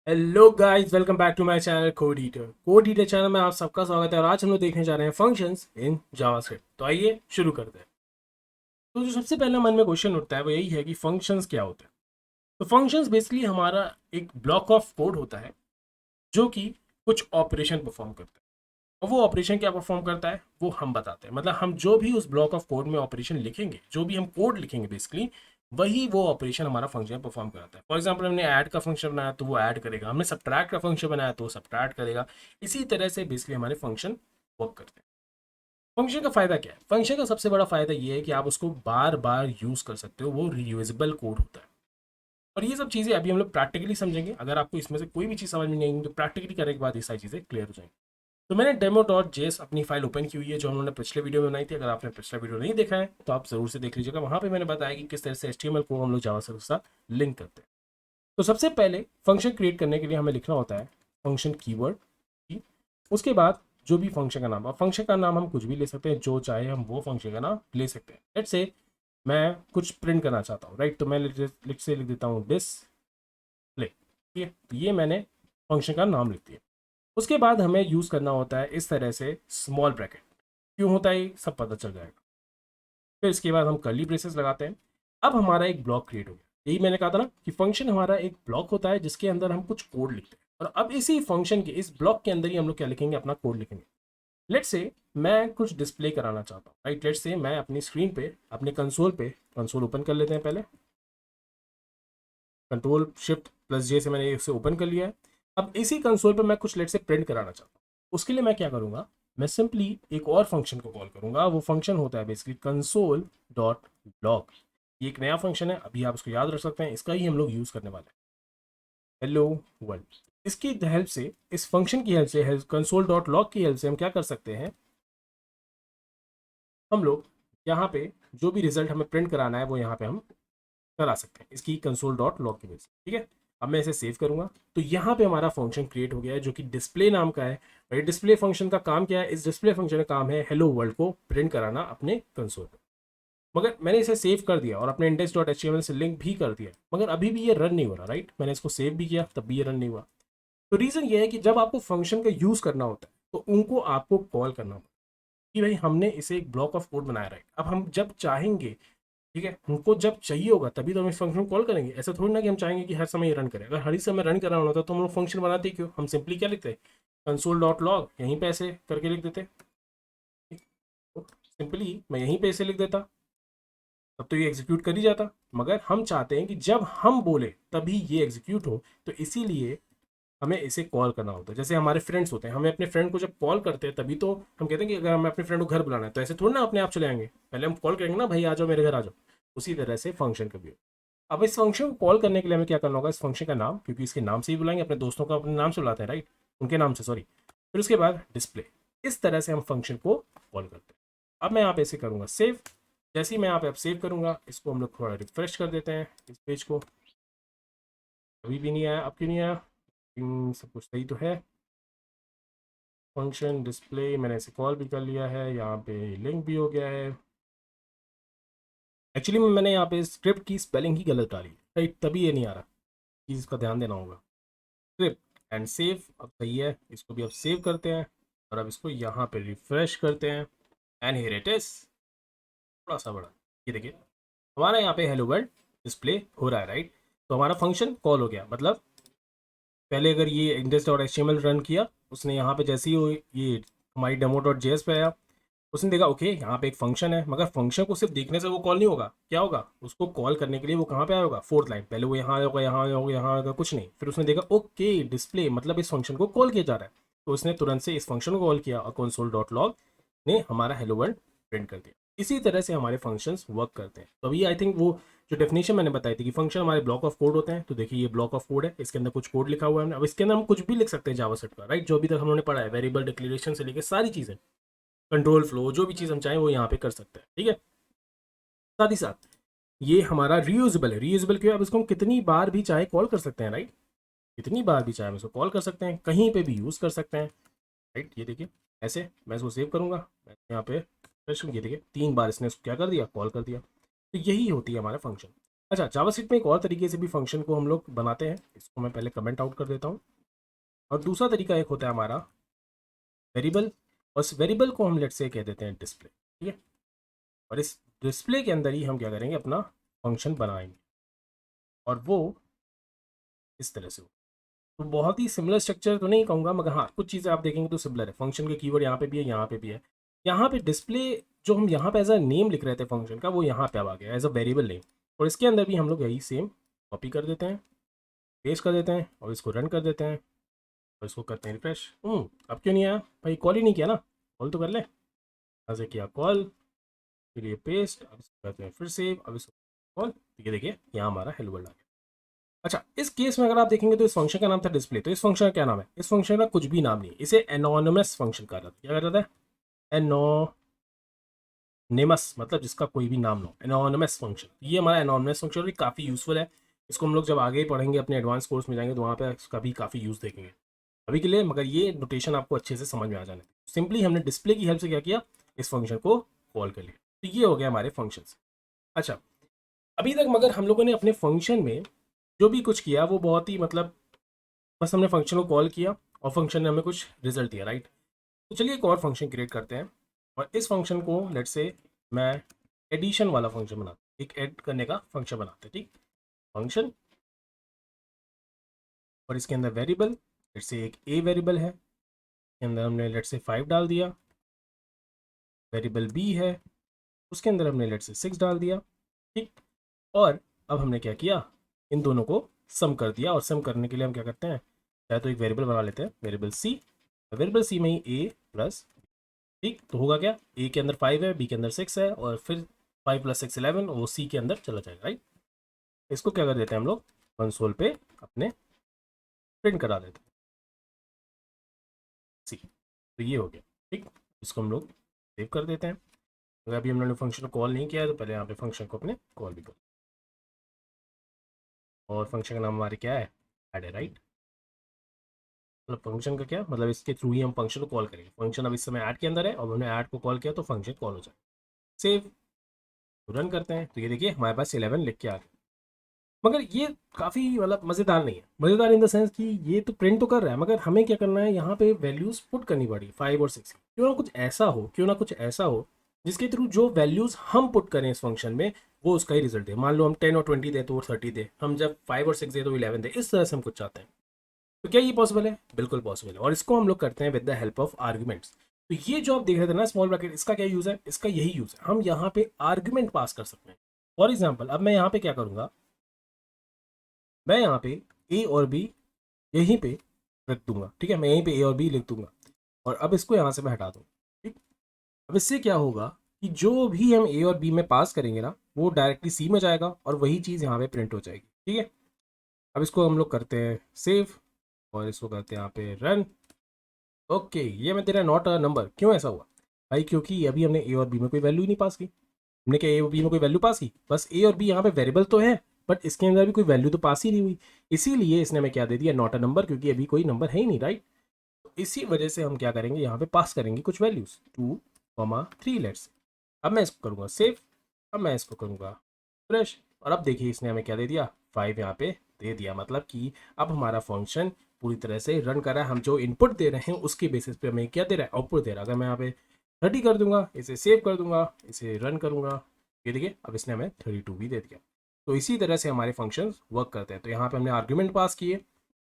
Hello guys, welcome back to my channel code eater channel में आप सबका स्वागत है। और आज हम लोग देखने जा रहे हैं फंक्शंस इन जावास्क्रिप्ट। तो आइए शुरू करते हैं। तो जो सबसे पहला मन में क्वेश्चन उठता है वो यही है कि फंक्शंस क्या होते हैं। तो फंक्शंस बेसिकली हमारा एक ब्लॉक ऑफ कोड होता है जो कि कुछ ऑपरेशन परफॉर्म करता है। और वो ऑपरेशन क्या परफॉर्म करता है वो हम बताते हैं। मतलब हम जो भी उस ब्लॉक ऑफ कोड में ऑपरेशन लिखेंगे, जो भी हम कोड लिखेंगे बेसिकली, वही वो ऑपरेशन हमारा फंक्शन परफॉर्म कराता है। फॉर एग्जांपल हमने ऐड का फंक्शन बनाया तो वो ऐड करेगा, हमने सब्ट्रैक्ट का फंक्शन बनाया तो वो सब्ट्रैक्ट करेगा। इसी तरह से बेसिकली हमारे फंक्शन वर्क करते हैं। फंक्शन का फायदा क्या है? फंक्शन का सबसे बड़ा फायदा ये है कि आप उसको बार बार यूज कर सकते हो, वो रीयूजेबल कोड होता है। और ये सब चीज़ें अभी हम लोग प्रैक्टिकली समझेंगे। अगर आपको इसमें से कोई भी चीज़ समझ में नहीं आई तो प्रैक्टिकली करने के बाद ये सारी चीज़ें क्लियर हो जाएंगी। तो मैंने demo.js अपनी फाइल ओपन की हुई है जो हमने पिछले वीडियो में बनाई थी। अगर आपने पिछला वीडियो नहीं देखा है तो आप जरूर से देख लीजिएगा। वहां पे मैंने बताया कि किस तरह से HTML को हम लोग जावास्क्रिप्ट के साथ लिंक करते हैं। तो सबसे पहले फंक्शन क्रिएट करने के लिए हमें लिखना होता है फंक्शन कीवर्ड। उसके बाद जो भी फंक्शन का नाम, और फंक्शन का नाम हम कुछ भी ले सकते हैं, जो चाहे हम वो फंक्शन का नाम ले सकते हैं। लेट्स से मैं कुछ प्रिंट करना चाहता हूँ, राइट? तो मैं लिख देता हूँ डिस्प्ले। ठीक है, ये मैंने फंक्शन का नाम लिख दिया। उसके बाद हमें यूज़ करना होता है इस तरह से स्मॉल ब्रैकेट। क्यों होता है ये सब पता चल जाएगा। फिर इसके बाद हम कर्ली ब्रेसेस लगाते हैं। अब हमारा एक ब्लॉक क्रिएट हो गया। यही मैंने कहा था ना कि फंक्शन हमारा एक ब्लॉक होता है जिसके अंदर हम कुछ कोड लिखते हैं। और अब इसी फंक्शन के इस ब्लॉक के अंदर ही हम लोग क्या लिखेंगे, अपना कोड लिखेंगे। लेट्स से मैं कुछ डिस्प्ले कराना चाहता हूँ, राइट? लेट्स से मैं अपनी स्क्रीन पे, अपने कंसोल पे, कंसोल ओपन कर लेते हैं। पहले कंट्रोल शिफ्ट प्लस जे से मैंने इसे ओपन कर लिया है। अब इसी कंसोल पे मैं कुछ लेट से प्रिंट कराना चाहता हूँ। उसके लिए मैं क्या करूँगा, मैं सिंपली एक और फंक्शन को कॉल करूँगा। वो फंक्शन होता है बेसिकली कंसोल डॉट लॉग। ये एक नया फंक्शन है, अभी आप इसको याद रख सकते हैं। इसका ही हम लोग यूज़ करने वाले हैं, हेलो वर्ल्ड। इसकी हेल्प से, इस फंक्शन की हेल्प से, कंसोल डॉट लॉग की हेल्प से हम क्या कर सकते हैं, हम लोग यहाँ पे जो भी रिजल्ट हमें प्रिंट कराना है वो यहाँ पे हम करा सकते हैं इसकी कंसोल डॉट लॉग की वजह से। ठीक है, अब मैं इसे सेव करूंगा तो यहाँ पे हमारा फंक्शन क्रिएट हो गया है जो कि डिस्प्ले नाम का है। और ये डिस्प्ले फंक्शन का काम क्या है? इस डिस्प्ले फंक्शन का काम है हेलो वर्ल्ड को प्रिंट कराना अपने कंसोल पे। मगर मैंने इसे सेव कर दिया और अपने index.html से लिंक भी कर दिया, मगर अभी भी ये रन नहीं हो रहा, राइट? मैंने इसको सेव भी किया तब भी ये रन नहीं हुआ। तो रीज़न ये है कि जब आपको फंक्शन का यूज़ करना होता है तो उनको आपको कॉल करना होता है कि भाई हमने इसे एक ब्लॉक ऑफ कोड बनाया, राइट? अब हम जब चाहेंगे, ठीक है, हमको जब चाहिए होगा तभी तो हम इस फंक्शन को कॉल करेंगे। ऐसा थोड़ी ना कि हम चाहेंगे कि हर समय ये रन करे। अगर हर ही समय रन कराना होता तो हम लोग फंक्शन बनाते ही क्यों? हम सिंपली क्या लिखते हैं, कंसोल डॉट लॉग, यहीं पे ऐसे करके लिख देते। सिंपली मैं यहीं पे ऐसे लिख देता, तब तो ये एग्जीक्यूट कर ही जाता। मगर हम चाहते हैं कि जब हम बोले तभी ये एग्जीक्यूट हो, तो इसीलिए हमें इसे कॉल करना होता है। जैसे हमारे फ्रेंड्स होते हैं, हमें अपने फ्रेंड को जब कॉल करते हैं तभी तो हम कहते हैं कि अगर हमें अपने फ्रेंड को घर बुलाना है तो ऐसे थोड़ी ना अपने आप चले आएंगे, पहले हम कॉल करेंगे ना, भाई आ जाओ मेरे घर आ जाओ। उसी तरह से फंक्शन का भी हो। अब इस फंक्शन को कॉल करने के लिए हमें क्या करना होगा, इस फंक्शन का नाम, क्योंकि इसके नाम से ही बुलाएंगे, अपने दोस्तों को अपने नाम से बुलाते हैं, राइट? उनके नाम से, सॉरी। फिर उसके बाद डिस्प्ले। इस तरह से हम फंक्शन को कॉल करते हैं। अब मैं यहाँ पे ऐसे करूँगा सेव। जैसे ही मैं यहाँ पे अब सेव करूँगा, इसको हम लोग थोड़ा रिफ्रेश कर देते हैं इस पेज को। अभी भी नहीं आया, अब क्यों नहीं आया? सब कुछ सही तो है। फंक्शन डिस्प्ले मैंने इसे कॉल भी कर लिया है, यहाँ पे लिंक भी हो गया है। एक्चुअली मैंने यहाँ पे स्क्रिप्ट की स्पेलिंग ही गलत डाली, राइट? तभी ये नहीं आ रहा, चीज़ का ध्यान देना होगा। स्क्रिप्ट एंड सेव, अब सही है। इसको भी अब सेव करते हैं और अब इसको यहाँ पे रिफ्रेश करते हैं। एंड हियर इट इज, थोड़ा सा बड़ा, ये देखिए हमारा यहाँ पे हेलो वर्ल्ड डिस्प्ले हो रहा है, राइट? तो हमारा फंक्शन कॉल हो गया। मतलब पहले अगर ये index.html रन किया, उसने यहाँ पे जैसे ही ये हमारी demo.js पे आया, उसने देखा ओके यहाँ पे एक फंक्शन है। मगर फंक्शन को सिर्फ देखने से वो कॉल नहीं होगा, क्या होगा? उसको कॉल करने के लिए वो कहाँ पे आया होगा, फोर्थ लाइन। पहले वो यहाँ होगा, यहाँ होगा, यहाँ होगा, कुछ नहीं। फिर उसने देखा ओके डिस्प्ले, मतलब इस फंक्शन को कॉल किया जा रहा है। तो उसने तुरंत से इस फंक्शन को कॉल किया और कंसोल डॉट लॉग ने हमारा हेलो वर्ल्ड प्रिंट कर दिया। इसी तरह से हमारे फंक्शंस वर्क करते हैं। तो अभी आई थिंक वो जो डेफिनेशन मैंने बताई थी कि फंक्शन हमारे ब्लॉक ऑफ कोड होते हैं, तो देखिए ये ब्लॉक ऑफ कोड है, इसके अंदर कुछ कोड लिखा हुआ है। अब इसके अंदर हम कुछ भी लिख सकते हैं जावास्क्रिप्ट का, राइट? जो अभी तक हमने पढ़ा है, वेरिएबल डिक्लेरेशन से लेकर सारी चीज़ें, कंट्रोल फ्लो, जो भी चीज़ हम चाहें वो यहाँ पे कर सकते हैं। ठीक है, साथ ही साथ ये हमारा रीयूजेबल है। रीयूजेबल क्यों? अब इसको हम कितनी बार भी चाहे कॉल कर सकते हैं, राइट? कितनी बार भी चाहे हम इसको कॉल कर सकते हैं, कहीं पे भी यूज़ कर सकते हैं, राइट? ये देखिए ऐसे मैं इसको सेव करूँगा, मैं यहाँ पे ये देखिए 3 बार इसने इसको क्या कर दिया, कॉल कर दिया। तो यही होती है हमारा फंक्शन। अच्छा, जावास्क्रिप्ट में एक और तरीके से भी फंक्शन को हम लोग बनाते हैं, इसको मैं पहले कमेंट आउट कर देता हूँ। और दूसरा तरीका एक होता है हमारा वेरिएबल, और इस वेरिएबल को हम लेट से कह देते हैं डिस्प्ले, ठीक है। और इस डिस्प्ले के अंदर ही हम क्या करेंगे, अपना फंक्शन बनाएंगे, और वो इस तरह से हो। तो बहुत ही सिमिलर स्ट्रक्चर तो नहीं कहूँगा, मगर हाँ कुछ चीज़ें आप देखेंगे तो सिमिलर है। फंक्शन के कीवर्ड यहाँ पे भी है, यहाँ पे भी है। यहाँ पे डिस्प्ले जो हम यहाँ पे एज अ नेम लिख रहे थे फंक्शन का, वो यहाँ पे अब आ गया एज अ वेरिएबल नेम। और इसके अंदर भी हम लोग यही सेम कॉपी कर देते हैं, पेस्ट कर देते हैं, और इसको रन कर देते हैं, और इसको करते हैं रिफ्रेश। अब क्यों नहीं आया भाई, कॉल ही नहीं किया ना, कॉल तो कर ले। ऐसे किया कॉल, फिर ये पेस्ट, अब इसको करते हैं फिर सेव, अब इसको कॉल, ये देखिए यहाँ हमारा हेलो वर्ल्ड आ गया। अच्छा, इस केस में अगर आप देखेंगे तो इस फंक्शन का नाम था डिस्प्ले, तो इस फंक्शन का क्या नाम है, इस फंक्शन का कुछ भी नाम नहीं है, इसे एनोनिमस फंक्शन कहा जाता है। क्या कहा जाता है, एनोनिमस, मतलब जिसका कोई भी नाम ना हो, एनोनिमस फंक्शन। ये हमारा एनोनिमस फंक्शन भी काफ़ी यूजफुल है। इसको हम लोग जब आगे पढ़ेंगे अपने एडवांस कोर्स में जाएंगे तो वहाँ पे इसका भी काफ़ी यूज़ देखेंगे। अभी के लिए मगर ये नोटेशन आपको अच्छे से समझ में आ जाने, सिंपली हमने डिस्प्ले की हेल्प से क्या किया, इस फंक्शन को कॉल कर लिया। तो ये हो गया हमारे फंक्शंस। अच्छा, अभी तक मगर हम लोगों ने अपने फंक्शन में जो भी कुछ किया वो बहुत ही मतलब बस हमने फंक्शन को कॉल किया और फंक्शन ने हमें कुछ रिजल्ट दिया, राइट। तो चलिए एक और फंक्शन क्रिएट करते हैं, और इस फंक्शन को लेट से मैं एडिशन वाला फंक्शन बनाता हूँ, एक ऐड करने का फंक्शन बनाते हैं, ठीक। फंक्शन, और इसके अंदर वेरिएबल, लेट से एक ए वेरिएबल है, इसके अंदर हमने लेट से 5 डाल दिया। वेरिएबल बी है, उसके अंदर हमने लेट से 6 डाल दिया, ठीक। और अब हमने क्या किया, इन दोनों को सम कर दिया, और सम करने के लिए हम क्या करते हैं, या तो एक वेरिएबल बना लेते हैं, वेरिएबल सी। वेरिएबल सी में ही ए प्लस, ठीक। तो होगा क्या, ए के अंदर 5 है, बी के अंदर 6 है, और फिर 5 + 6 11, वो सी के अंदर चला जाएगा, राइट। इसको क्या कर देते हैं हम लोग, कंसोल पे अपने प्रिंट करा देते हैं सी। तो ये हो गया, ठीक। इसको हम लोग सेव कर देते हैं। अगर अभी हमने फंक्शन को कॉल नहीं किया है तो पहले यहाँ पे फंक्शन को अपने कॉल भी कर, और फंक्शन का नाम हमारे क्या है, ऐड है, राइट। मतलब फंक्शन का क्या मतलब, इसके थ्रू ही हम फंक्शन को कॉल करेंगे। फंक्शन अब इस समय ऐड के अंदर है, और हमने ऐड को कॉल किया तो फंक्शन कॉल हो जाए। सेव, रन करते हैं, तो ये देखिए हमारे पास 11 लिख के आ गया। मगर ये काफ़ी मतलब मज़ेदार नहीं है, मज़ेदार इन द सेंस कि ये तो प्रिंट तो कर रहा है, मगर हमें क्या करना है, यहाँ पे वैल्यूज़ पुट करनी पड़ी 5 और 6। क्यों ना कुछ ऐसा हो, क्यों ना कुछ ऐसा हो जिसके थ्रू जो वैल्यूज़ हम पुट करें इस फंक्शन में वो उसका ही रिजल्ट दे। मान लो हम 10 और 20 दे तो वो 30 दे, हम जब 5 और 6 दे तो 11 दे, इस तरह से हम कुछ चाहते हैं। तो क्या ये पॉसिबल है, बिल्कुल पॉसिबल है। और इसको हम लोग करते हैं with the help of arguments. तो ये जो आप देख रहे थे ना स्मॉल ब्रैकेट, इसका क्या यूज़ है, इसका यही यूज़ है, हम यहाँ पे आर्ग्यूमेंट पास कर सकते हैं। फॉर एग्जाम्पल अब मैं यहाँ पे क्या करूँगा, मैं यहाँ पे ए और बी यहीं पे रख दूंगा, ठीक है। मैं यहीं पे ए और बी लिख दूंगा, और अब इसको यहाँ से मैं हटा दूँ, ठीक। अब इससे क्या होगा कि जो भी हम ए और बी में पास करेंगे ना वो डायरेक्टली सी में जाएगा, और वही चीज़ यहाँ पे प्रिंट हो जाएगी, ठीक है। अब इसको हम लोग करते हैं सेव, और इसको करते हैं यहाँ पे रन। ओके, ये मैं तेरा नॉट अ नंबर, क्यों ऐसा हुआ भाई, क्योंकि अभी हमने ए और बी में कोई वैल्यू ही नहीं पास की। हमने क्या ए और बी में कोई वैल्यू पास की, बस ए और बी यहाँ पे वेरिएबल तो है बट इसके अंदर भी कोई वैल्यू तो पास ही नहीं हुई, इसीलिए इसने हमें क्या दे दिया, नॉट अ नंबर, क्योंकि अभी कोई नंबर है ही नहीं, राइट। तो इसी वजह से हम क्या करेंगे, यहाँ पे पास करेंगे कुछ वैल्यूज 2, 3 लेट्स। अब मैं इसको करूँगा सेव, अब मैं इसको करूँगा फ्रेश, और अब देखिए इसने हमें क्या दे दिया, 5 यहाँ पे दे दिया। मतलब कि अब हमारा फंक्शन पूरी तरह से रन कर रहा है, हम जो इनपुट दे रहे हैं उसके बेसिस पे हमें क्या दे रहा है, आउटपुट दे रहा है। अगर मैं यहाँ पे 30 कर दूंगा, इसे सेव कर दूंगा, इसे रन करूंगा, ये देखिए अब इसने हमें 32 भी दे दिया। तो इसी तरह से हमारे फंक्शन वर्क करते हैं। तो यहाँ पे हमने आर्ग्यूमेंट पास किए,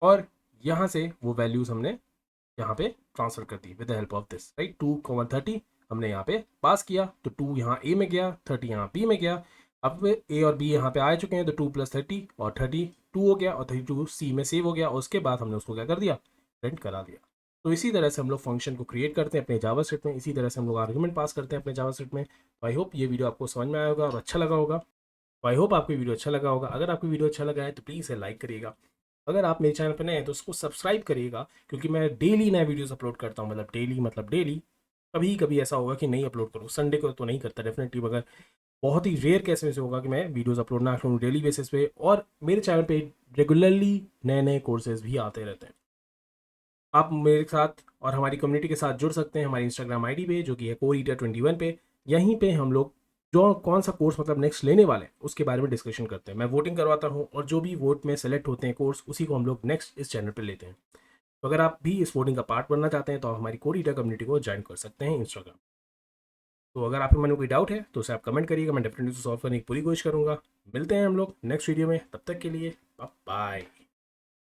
और यहाँ से वो वैल्यूज हमने यहाँ पे ट्रांसफर कर दी with the help of this, right. 2, 30 हमने यहाँ पे पास किया, तो 2 यहाँ ए में गया, 30 यहाँ बी में गया। अब ए और बी यहाँ पे आ चुके हैं, तो 2 + 30 और 32 हो गया, और 32 सी में सेव हो गया, और उसके बाद हमने उसको क्या कर दिया, प्रिंट करा दिया। तो इसी तरह से हम लोग फंक्शन को क्रिएट करते हैं अपने जावास्क्रिप्ट में, इसी तरह से हम लोग आर्गुमेंट पास करते हैं अपने जावास्क्रिप्ट में। तो आई होप ये वीडियो आपको समझ में आया होगा और अच्छा लगा होगा। तो आई होप आपको वीडियो अच्छा लगा होगा। अगर आपको वीडियो अच्छा लगा है तो प्लीज़ इसे लाइक करिएगा। अगर आप मेरे चैनल पर नए हैं तो उसको सब्सक्राइब करिएगा, क्योंकि मैं डेली नए वीडियोस अपलोड करता हूँ, मतलब डेली। कभी कभी ऐसा होगा कि नहीं अपलोड करूँ, संडे को तो नहीं करता डेफिनेटली, मगर बहुत ही रेयर केस में से होगा कि मैं वीडियोस अपलोड ना करूँ डेली बेसिस पे। और मेरे चैनल पे रेगुलरली नए नए कोर्सेज भी आते रहते हैं। आप मेरे साथ और हमारी कम्युनिटी के साथ जुड़ सकते हैं हमारी इंस्टाग्राम आईडी पे, जो कि है कोर ईटर 21 पे। यहीं पे हम लोग जो कौन सा कोर्स मतलब नेक्स्ट लेने वाले हैं उसके बारे में डिस्कशन करते हैं। मैं वोटिंग करवाता हूँ और जो भी वोट में सेलेक्ट होते हैं कोर्स उसी को हम लोग नेक्स्ट इस चैनल पर लेते हैं। तो अगर आप भी इस वोटिंग का पार्ट बनना चाहते हैं तो आप हमारी कोड ईटर कम्युनिटी को ज्वाइन कर सकते हैं इंस्टाग्राम। तो अगर आपके मन में कोई डाउट है तो उसे आप कमेंट करिएगा, मैं डेफिनेटली सॉल्व करने की पूरी कोशिश करूंगा। मिलते हैं हम लोग नेक्स्ट वीडियो में, तब तक के लिए बाय।